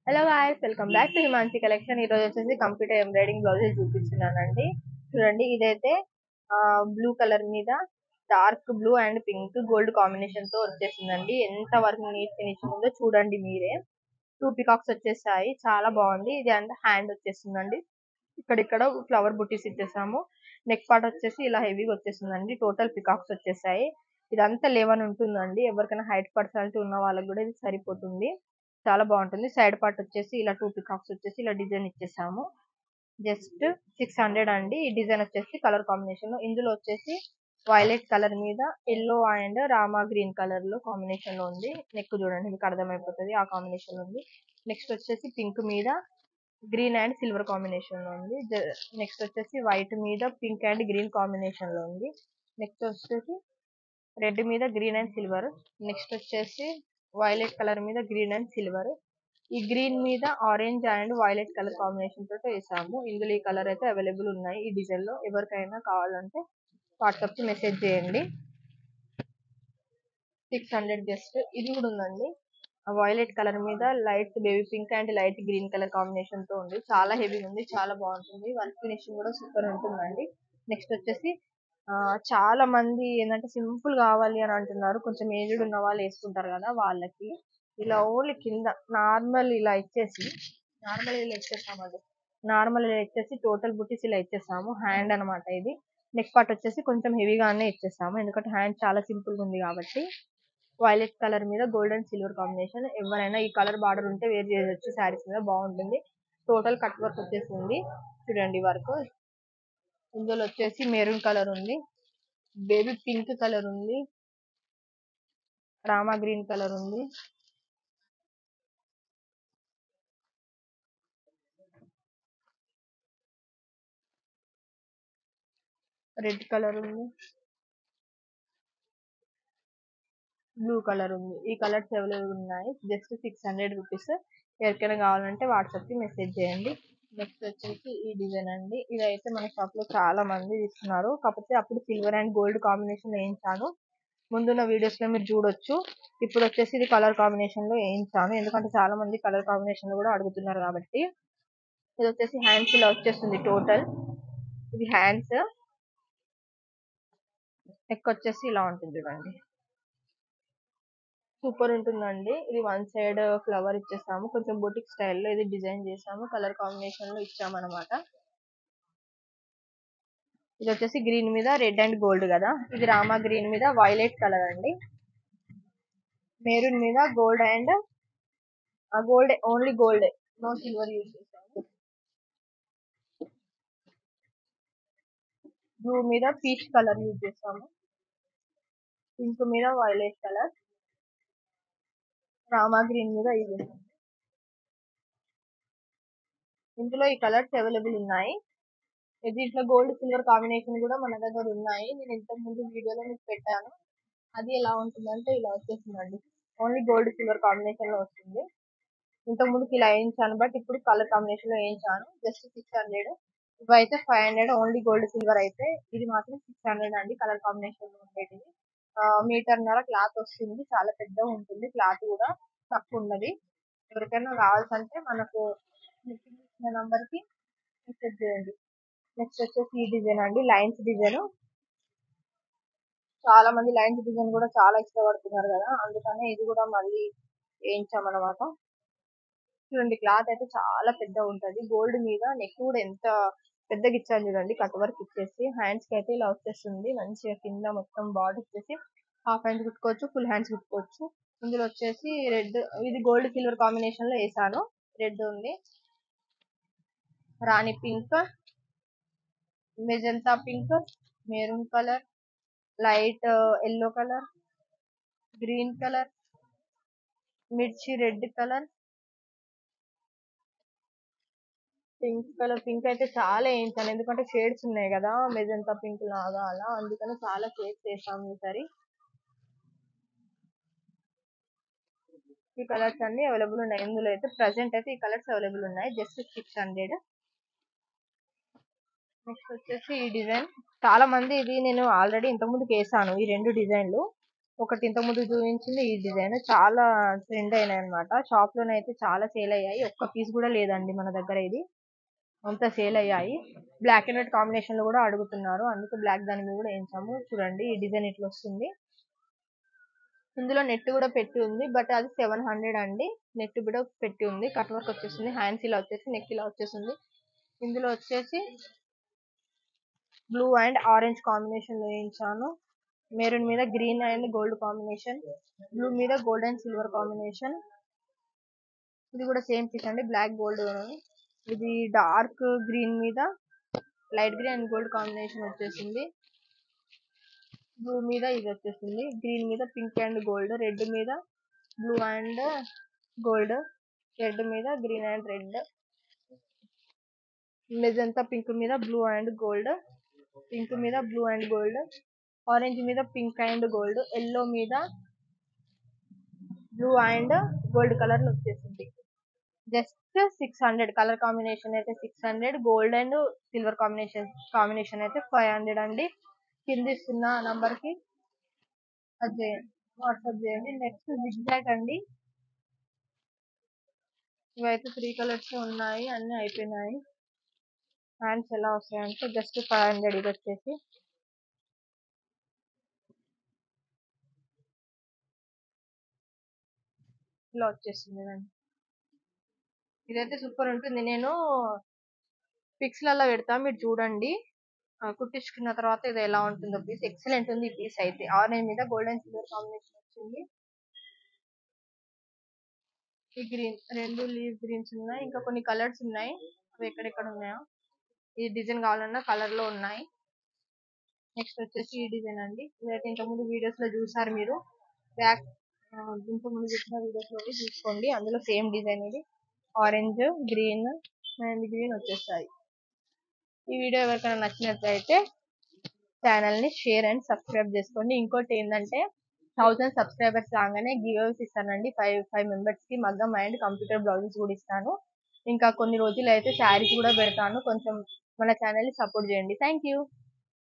Hello guys, welcome back to Himansi collection. ఈ రోజు వచ్చేసి కంప్యూటర్ ఎంబ్రాయిడింగ్ బ్లౌజెస్ చూపిస్తున్నానండి. చూడండి, ఇదైతే బ్లూ కలర్ మీద dark blue and pink gold combination తో వచ్చేసిందండి. ఎంత వరకు నీట్ ఫినిషింగ్ ఉందో చూడండి మీరే. 2 పికాక్స్ వచ్చేసాయి, చాలా బాగుంది. ఇది అంటే హ్యాండ్ వచ్చేసిందండి. ఇక్కడ ఫ్లవర్ బుటీస్ ఇచ్చేసాము. నెక్ పార్ట్ వచ్చేసి ఇలా హెవీగా వచ్చేసిందండి. టోటల్ పికాక్స్ వచ్చేసాయి. ఇదంతా 11 ఉంటుందండి. ఎవరికైనా హైట్ పర్సనాలిటీ ఉన్న వాళ్ళకి కూడా ఇది సరిపోతుంది. చాలా బాగుంటుంది. సైడ్ పార్ట్ వచ్చేసి ఇలా 2 పికాక్స్ వచ్చేసి ఇలా డిజైన్ ఇచ్చేసాము. జస్ట్ 600 అండి. ఈ డిజైన్ వచ్చేసి కలర్ కాంబినేషన్ ఇందులో వచ్చేసి వైలెట్ కలర్ మీద yellow and Rama green colour లో కాంబినేషన్ లో ఉంది. నెక్ చూడండి, మీకు అర్థమైపోతుంది ఆ కాంబినేషన్ ఉంది. నెక్స్ట్ వచ్చేసి పింక్ మీద గ్రీన్ అండ్ సిల్వర్ కాంబినేషన్ లో ఉంది. నెక్స్ట్ వచ్చేసి వైట్ మీద పింక్ అండ్ గ్రీన్ కాంబినేషన్ లో ఉంది. నెక్స్ట్ వచ్చేసి రెడ్ మీద గ్రీన్ అండ్ సిల్వర్. నెక్స్ట్ వచ్చేసి వైలెట్ కలర్ మీద గ్రీన్ అండ్ సిల్వర్. ఈ గ్రీన్ మీద orange and violet colour combination తోటి వేసాము. ఇందులో ఈ కలర్ అయితే అవైలబుల్ ఉన్నాయి. ఈ డిజైన్ లో ఎవరికైనా కావాలంటే వాట్సాప్ కి మెసేజ్ చేయండి. 600 జస్ట్. ఇది కూడా ఉందండి, వైలెట్ కలర్ మీద light baby pink and light green colour combination తో ఉంది. చాలా హెవీ ఉంది, చాలా బాగుంటుంది. వర్క్ ఫినిషింగ్ కూడా సూపర్ ఉంటుందండి. నెక్స్ట్ వచ్చేసి చాలా మంది ఏంటంటే సింపుల్ కావాలి అని అంటున్నారు. కొంచెం ఏజ్డ్ ఉన్న వాళ్ళు వేసుకుంటారు కదా, వాళ్ళకి ఇలా ఓన్లీ కింద నార్మల్ ఇలా ఇచ్చేసి నార్మల్ ఇలా ఇచ్చేసి టోటల్ బుటీస్ ఇలా ఇచ్చేసాము. హ్యాండ్ అనమాట ఇది. నెక్ పార్ట్ వచ్చేసి కొంచెం హెవీగానే ఇచ్చేసాము, ఎందుకంటే హ్యాండ్ చాలా సింపుల్ గా ఉంది కాబట్టి. వైలెట్ కలర్ మీద గోల్డ్ అండ్ సిల్వర్ కాంబినేషన్. ఎవరైనా ఈ కలర్ బార్డర్ ఉంటే వేర్ చేయొచ్చు, శారీస్ మీద బాగుంటుంది. టోటల్ కట్ వర్క్ వచ్చేసింది. చూడండి వర్క్. ఇందులో వచ్చేసి మెరూన్ కలర్ ఉంది, బేబీ పింక్ కలర్ ఉంది, రామా గ్రీన్ కలర్ ఉంది, రెడ్ కలర్ ఉంది, బ్లూ కలర్ ఉంది. ఈ కలర్స్ అవైలబుల్ ఉన్నాయి. Just 600 rupees. ఎవరికైనా కావాలంటే వాట్సాప్ కి మెసేజ్ చేయండి. నెక్స్ట్ వచ్చేసి ఈ డిజైన్ అండి. ఇదైతే మన షాప్ లో చాలా మంది ఇస్తున్నారు, కాకపోతే అప్పుడు సిల్వర్ అండ్ గోల్డ్ కాంబినేషన్ వేయించాను. ముందున్న వీడియోస్ లో మీరు చూడొచ్చు. ఇప్పుడు వచ్చేసి ఇది కలర్ కాంబినేషన్ లో వేయించాను, ఎందుకంటే చాలా మంది కలర్ కాంబినేషన్ లో కూడా అడుగుతున్నారు కాబట్టి. ఇది వచ్చేసి హ్యాండ్స్ ఇలా వచ్చేస్తుంది టోటల్. ఇది హ్యాండ్స్. నెక్ వచ్చేసి ఇలా ఉంటుంది చూడండి, సూపర్ ఉంటుందండి. ఇది వన్ సైడ్ ఫ్లవర్ ఇచ్చేసాము, కొంచెం బొటిక్ స్టైల్లో ఇది డిజైన్ చేసాము. కలర్ కాంబినేషన్ లో ఇచ్చామన్నమాట. ఇది వచ్చేసి గ్రీన్ మీద రెడ్ అండ్ గోల్డ్ కదా. ఇది రామా గ్రీన్ మీద వైలెట్ కలర్ అండి. మెరూన్ మీద gold and gold, only gold, no silver use చేసాము. బ్లూ మీద పీచ్ కలర్ యూజ్ చేసాము. పింక్ మీద వైలెట్ కలర్. రామా గ్రీన్ మీద ఇది. ఇందులో ఈ కలర్స్ అవైలబుల్ ఉన్నాయి. దీంట్లో గోల్డ్ సిల్వర్ కాంబినేషన్ కూడా మన దగ్గర ఉన్నాయి. నేను ఇంతకు ముందు వీడియోలో మీకు పెట్టాను. అది ఎలా ఉంటుందంటే ఇలా వచ్చేసిందండి, ఓన్లీ గోల్డ్ సిల్వర్ కాంబినేషన్ లో వస్తుంది. ఇంతకు ముందుకి ఇలా వేయించాను, బట్ ఇప్పుడు కలర్ కాంబినేషన్ లో వేయించాను. జస్ట్ 600. ఇవైతే 500 ఓన్లీ గోల్డ్ సిల్వర్ అయితే. ఇది మాత్రం 600 అండి, కలర్ కాంబినేషన్ లో ఉండేది. మీటర్న్నర క్లాత్ వస్తుంది, చాలా పెద్దగా ఉంటుంది. క్లాత్ కూడా తక్కువ ఉన్నది. ఎవరికైనా కావాల్సింటే మనకు నంబర్ కి మెసేజ్ చేయండి. నెక్స్ట్ వచ్చేసి ఈ డిజైన్ అండి, లైన్స్ డిజైన్. చాలా మంది లైన్స్ డిజైన్ కూడా చాలా ఇష్టపడుతున్నారు కదా, అందుకనే ఇది కూడా మళ్ళీ వేయించామన్నమాట. చూడండి, క్లాత్ అయితే చాలా పెద్దగా ఉంటది. గోల్డ్ మీద నెక్ కూడా ఎంత పెద్దగా ఇచ్చాను చూడండి, కట్ వర్క్ ఇచ్చేసి. హ్యాండ్స్ కి అయితే ఇలా వచ్చేస్తుంది మంచిగా. కింద మొత్తం బార్డర్ ఇచ్చేసి హాఫ్ హ్యాండ్స్ కుట్టుకోవచ్చు, ఫుల్ హ్యాండ్స్ కుట్టుకోవచ్చు. ఇందులో వచ్చేసి రెడ్, ఇది గోల్డ్ సిల్వర్ కాంబినేషన్ లో వేసాను. రెడ్ ఉంది, rani pink, magenta pink, maroon colour, light yellow colour, green colour, mirchi red colour, pink colour. Pink అయితే చాలా వేయించాను, ఎందుకంటే షేడ్స్ ఉన్నాయి కదా, మెజంతా పింక్ లాగా అలా, అందుకని చాలా షేడ్స్ వేసాము ఈసారి. ఈ కలర్స్ అన్ని అవైలబుల్ ఉన్నాయి. ఇందులో అయితే ప్రెసెంట్ అయితే ఈ కలర్స్ అవైలబుల్ ఉన్నాయి. జస్ట్ 600. నెక్స్ట్ వచ్చేసి ఈ డిజైన్. చాలా మంది ఇది నేను ఆల్రెడీ ఇంతకుముందు వేసాను, ఈ రెండు డిజైన్లు. ఒకటి ఇంత ముందు చూపించింది ఈ డిజైన్ చాలా ట్రెండ్ అయినాయి అనమాట. షాప్ లోనైతే చాలా సేల్ అయ్యాయి. ఒక్క పీస్ కూడా లేదండి మన దగ్గర. ఇది అంతా సేల్ అయ్యాయి. బ్లాక్ అండ్ వైట్ కాంబినేషన్ లో కూడా అడుగుతున్నారు, అందుకే బ్లాక్ దాని మీద కూడా వేయించాము. చూడండి ఈ డిజైన్ ఇట్లా వస్తుంది. ఇందులో నెట్ కూడా పెట్టి ఉంది, బట్ అది 700 అండి. నెట్ కూడా పెట్టి ఉంది. కట్ వర్క్ వచ్చేసింది. హ్యాండ్స్ ఇలా వచ్చేసి నెక్ ఇలా వచ్చేసింది. ఇందులో వచ్చేసి బ్లూ అండ్ ఆరెంజ్ కాంబినేషన్ లో వేయించాను. మెరూన్ మీద green and gold combination, blue మీద గోల్డ్ అండ్ సిల్వర్ కాంబినేషన్. ఇది కూడా సేమ్ పీస్ అండి, బ్లాక్ గోల్డ్. ఇది డార్క్ గ్రీన్ మీద light green and gold combination వచ్చేసింది. బ్లూ మీద ఇది వచ్చేసింది, గ్రీన్ మీద పింక్ అండ్ గోల్డ్, రెడ్ మీద బ్లూ అండ్ గోల్డ్, రెడ్ మీద green and red, magenta pink మీద బ్లూ అండ్ గోల్డ్, పింక్ మీద బ్లూ అండ్ గోల్డ్, ఆరెంజ్ మీద పింక్ అండ్ గోల్డ్, ఎల్లో మీద బ్లూ అండ్ గోల్డ్ కలర్ వచ్చేసింది. జస్ట్ 600. కలర్ కాంబినేషన్ అయితే 600, gold and silver combination అయితే 500 అండి. కింద ఇస్తున్న నంబర్ కి అదే వాట్సాప్ చేయండి. నెక్స్ట్ జిగ్జాగ్ అండి. ఇవైతే 3 కలర్స్ ఉన్నాయి, అన్ని అయిపోయినాయి. హ్యాండ్స్ ఎలా వస్తాయంటే జస్ట్ 500. ఇది వచ్చేసి ఇలా వచ్చేసింది అండి. ఇదైతే సూపర్ ఉంటుంది. నేను పిక్స్ లలో పెడతా, మీరు చూడండి. కుట్టించుకున్న తర్వాత ఇది ఎలా ఉంటుందో పీస్. ఎక్సలెంట్ ఉంది ఈ పీస్ అయితే. ఆరెంజ్ మీద గోల్డెన్ సిల్వర్ కాంబినేషన్ వచ్చింది. ఈ గ్రీన్, రెండు లీవ్ గ్రీన్స్ ఉన్నాయి. ఇంకా కొన్ని కలర్స్ ఉన్నాయి, అవి ఎక్కడెక్కడ ఉన్నాయో. ఈ డిజైన్ కావాలన్నా కలర్ లో ఉన్నాయి. నెక్స్ట్ వచ్చేసి ఈ డిజైన్ అండి. ఇదైతే ఇంతకుముందు వీడియోస్ లో చూసారు మీరు. బ్యాక్ ఇంతకుముందు చూసిన వీడియోస్ లో చూసుకోండి, అందులో సేమ్ డిజైన్ ఇది. ఆరెంజ్, గ్రీన్ అండ్ గ్రీన్ వచ్చేస్తాయి. ఈ వీడియో ఎవరికైనా నచ్చినట్లయితే ఛానల్ ని షేర్ అండ్ సబ్స్క్రైబ్ చేసుకోండి. ఇంకోటి ఏంటంటే 1000 సబ్స్క్రైబర్స్ రాగానే గివ్ అవేస్ ఇస్తానండి. 5 మెంబర్స్ కి మగ్గం అండ్ కంప్యూటర్ బ్లౌజెస్ కూడా ఇస్తాను. ఇంకా కొన్ని రోజులు అయితే శారీస్ కూడా పెడతాను. కొంచెం మన ఛానల్ ని సపోర్ట్ చేయండి. Thank you.